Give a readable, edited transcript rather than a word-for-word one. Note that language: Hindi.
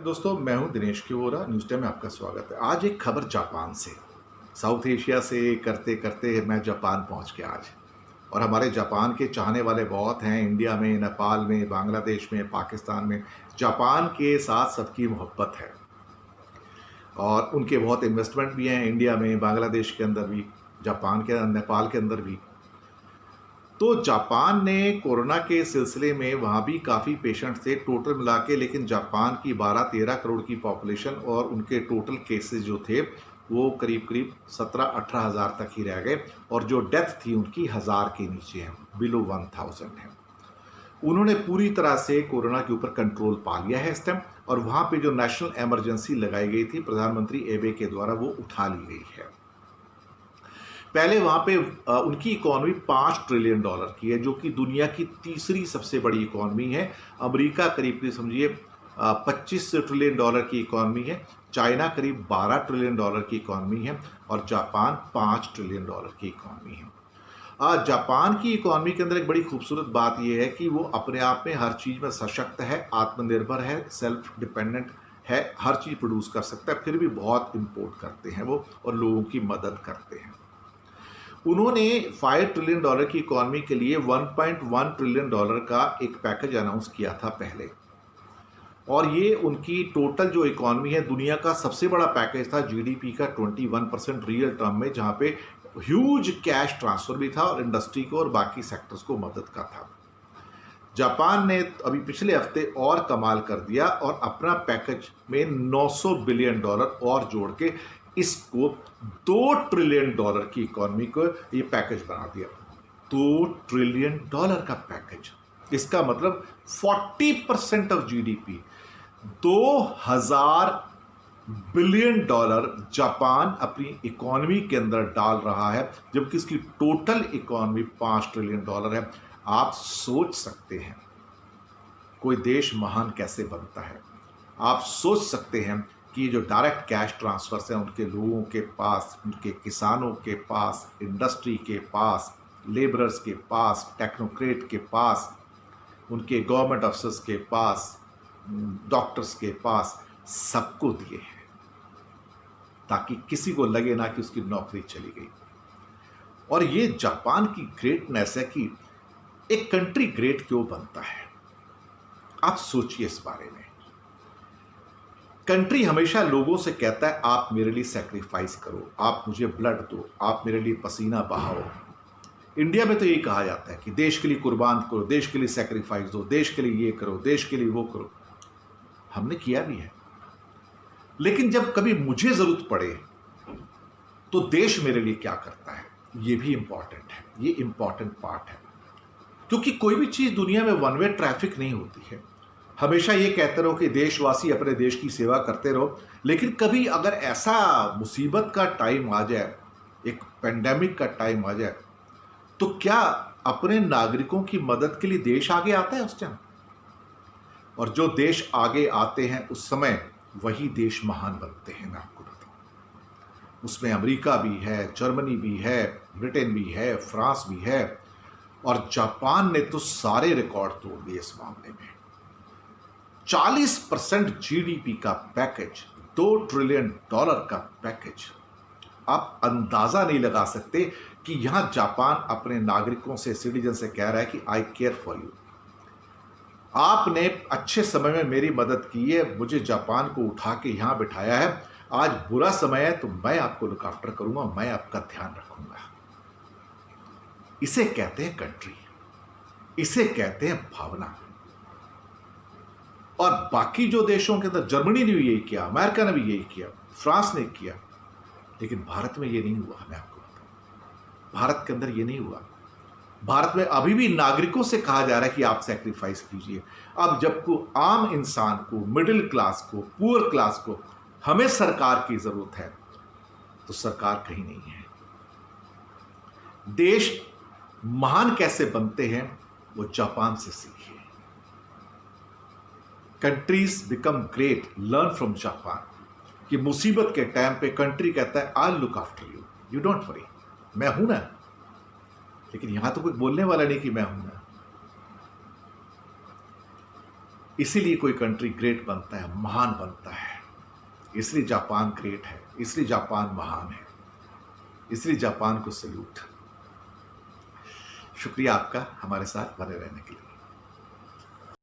दोस्तों, मैं हूं दिनेश किवोरा। न्यूज़ टाइम में आपका स्वागत है। आज एक खबर जापान से। साउथ एशिया से करते करते मैं जापान पहुंच गया आज। और हमारे जापान के चाहने वाले बहुत हैं। इंडिया में, नेपाल में, बांग्लादेश में, पाकिस्तान में जापान के साथ सबकी मोहब्बत है और उनके बहुत इन्वेस्टमेंट भी हैं इंडिया में, बांग्लादेश के अंदर भी, जापान के, नेपाल के अंदर भी। तो जापान ने कोरोना के सिलसिले में वहाँ भी काफ़ी पेशेंट थे टोटल मिला के, लेकिन जापान की 12-13 करोड़ की पॉपुलेशन और उनके टोटल केसेस जो थे वो करीब करीब 17-18 हज़ार तक ही रह गए और जो डेथ थी उनकी 1000 के नीचे है, बिलो 1000 है। उन्होंने पूरी तरह से कोरोना के ऊपर कंट्रोल पा लिया है इस टाइम। और वहाँ पे जो नेशनल इमरजेंसी लगाई गई थी प्रधानमंत्री एबे के द्वारा, वो उठा ली गई है। पहले वहाँ पे उनकी इकॉनमी $5 ट्रिलियन की है, जो कि दुनिया की तीसरी सबसे बड़ी इकॉनमी है। अमेरिका करीब समझिए $25 ट्रिलियन की इकॉनमी है। चाइना करीब $12 ट्रिलियन की इकॉनमी है और जापान $5 ट्रिलियन की इकॉनमी है। जापान की इकॉनमी के अंदर एक बड़ी खूबसूरत बात यह है कि वो अपने आप में हर चीज़ में सशक्त है, आत्मनिर्भर है, सेल्फ डिपेंडेंट है, हर चीज़ प्रोड्यूस कर सकता है। फिर भी बहुत इंपोर्ट करते हैं वो और लोगों की मदद करते हैं। उन्होंने $5 ट्रिलियन की इकॉनमी के लिए $1.1 ट्रिलियन का एक पैकेज अनाउंस किया था पहले। और ये उनकी टोटल जो इकॉनमी है, दुनिया का सबसे बड़ा पैकेज था जीडीपी का 21% रियल टर्म में, जहाँ पे ह्यूज कैश ट्रांसफर भी था और इंडस्ट्री को और बाकी सेक्टर्स को मदद का था। जापान ने अभी पिछले हफ्ते और कमाल कर दिया और अपना पैकेज में $900 बिलियन और जोड़ के इसको $2 ट्रिलियन की इकॉनमी को ये पैकेज बना दिया। $2 ट्रिलियन का पैकेज, इसका मतलब 40% ऑफ जीडीपी, $2000 बिलियन जापान अपनी इकॉनमी के अंदर डाल रहा है, जबकि इसकी टोटल इकॉनमी $5 ट्रिलियन है। आप सोच सकते हैं कोई देश महान कैसे बनता है। आप सोच सकते हैं कि ये जो डायरेक्ट कैश ट्रांसफर्स हैं उनके लोगों के पास, उनके किसानों के पास, इंडस्ट्री के पास, लेबरर्स के पास, टेक्नोक्रेट के पास, उनके गवर्नमेंट अफसर्स के पास, डॉक्टर्स के पास, सबको दिए हैं ताकि किसी को लगे ना कि उसकी नौकरी चली गई। और ये जापान की ग्रेटनेस है कि एक कंट्री ग्रेट क्यों बनता है। आप सोचिए इस बारे में। कंट्री हमेशा लोगों से कहता है आप मेरे लिए सैक्रिफाइस करो, आप मुझे ब्लड दो, आप मेरे लिए पसीना बहाओ। इंडिया में तो यही कहा जाता है कि देश के लिए कुर्बान करो, देश के लिए सैक्रिफाइस दो, देश के लिए ये करो, देश के लिए वो करो। हमने किया भी है, लेकिन जब कभी मुझे जरूरत पड़े तो देश मेरे लिए क्या करता है, ये भी इंपॉर्टेंट है। ये इंपॉर्टेंट पार्ट है, क्योंकि कोई भी चीज दुनिया में वन वे ट्रैफिक नहीं होती है। हमेशा ये कहते रहो कि देशवासी अपने देश की सेवा करते रहो, लेकिन कभी अगर ऐसा मुसीबत का टाइम आ जाए, एक पेंडेमिक का टाइम आ जाए, तो क्या अपने नागरिकों की मदद के लिए देश आगे आता है उस टाइम? और जो देश आगे आते हैं उस समय वही देश महान बनते हैं। मैं आपको बताऊं, उसमें अमेरिका भी है, जर्मनी भी है, ब्रिटेन भी है, फ्रांस भी है। और जापान ने तो सारे रिकॉर्ड तोड़ दिए इस मामले में। 40% जीडीपी का पैकेज, $2 ट्रिलियन का पैकेज। आप अंदाजा नहीं लगा सकते कि यहां जापान अपने नागरिकों से, सिटीजन से कह रहा है कि आई केयर फॉर यू। आपने अच्छे समय में मेरी मदद की है, मुझे जापान को उठा के यहां बिठाया है। आज बुरा समय है तो मैं आपको लुक आफ्टर करूंगा, मैं आपका ध्यान रखूंगा। इसे कहते हैं कंट्री, इसे कहते हैं भावना। और बाकी जो देशों के अंदर, जर्मनी ने भी यही किया, अमेरिका ने भी यही किया, फ्रांस ने किया, लेकिन भारत में ये नहीं हुआ। मैं आपको बताऊं, भारत के अंदर ये नहीं हुआ। भारत में अभी भी नागरिकों से कहा जा रहा है कि आप सैक्रिफाइस कीजिए। अब जबकि आम इंसान को, मिडिल क्लास को, पुअर क्लास को हमें सरकार की जरूरत है, तो सरकार कहीं नहीं है। देश महान कैसे बनते हैं वो जापान से सीखिए। Countries become great, learn from Japan. कि मुसीबत के टाइम पे कंट्री कहता है I look after you, you don't worry, मैं हूं ना। लेकिन यहां तो कोई बोलने वाला नहीं कि मैं हूं ना। इसीलिए कोई कंट्री ग्रेट बनता है, महान बनता है। इसलिए जापान ग्रेट है, इसलिए जापान महान है, इसलिए जापान को सैल्यूट। शुक्रिया आपका हमारे साथ बने रहने के लिए।